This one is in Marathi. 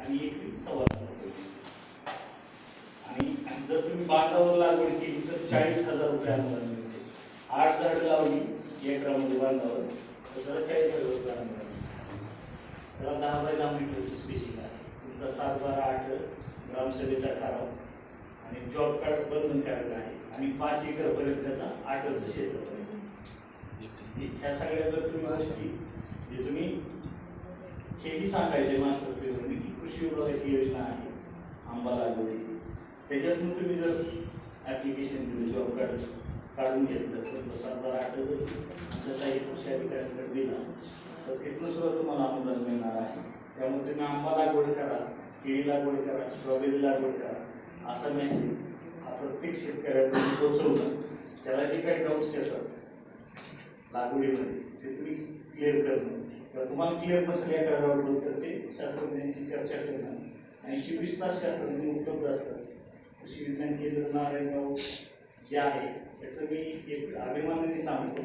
आणि एकरी 1.25 रुपये. आणि जर तुम्ही बांधावर लागवड केली तर 40,000 रुपये अनुदान मिळते. 8 झाडं लावली एकरामध्ये बांधावर तर त्याला 40,000 रुपये अनुदान मिळते. त्याला 10 बाय 10 मीटरची स्पेसिंग आहे. तुमचा 7/12/8 ग्रामसभेचा ठराव आणि जॉब कार्ड बंधनकारक आहे आणि 5 एकरपर्यंत त्याचा 8चं क्षेत्रफळ आहे. ह्या सगळ्या जर तुम्ही गोष्टी जे तुम्ही हेही सांगायचे मास्टर प्लॅनमध्ये की कृषी विभागाची योजना आहे आंबा लागवडीची, त्याच्यातून तुम्ही जर ॲप्लिकेशन दिलं जॉब कार्ड काढून घेतलं तर 7/12/8 जर जसा एक कृषी अधिकाऱ्यांकडे दिला तर तिथून सुद्धा तुम्हाला अनुदान मिळणार आहे. त्यामुळे तुम्ही आंबा लागवड करा, केळी लागवड करा, स्ट्रॉबेरी लागवड करा असा मेसेज हा प्रत्येक शेतकऱ्याकडून पोहोचवला. त्याला जे काही डाऊट्स येतात लागवडीमध्ये ते तुम्ही क्लिअर करणं, तर तुम्हाला क्लिअर नसेल या कराराबद्दल तर ते शास्त्रज्ञांशी चर्चा करणं आणि 24 तास शास्त्रज्ञ उपलब्ध असतात. कृषी विज्ञान केंद्र नारायणगाव जे आहे त्याचं मी एक अभिमानाने सांगतो.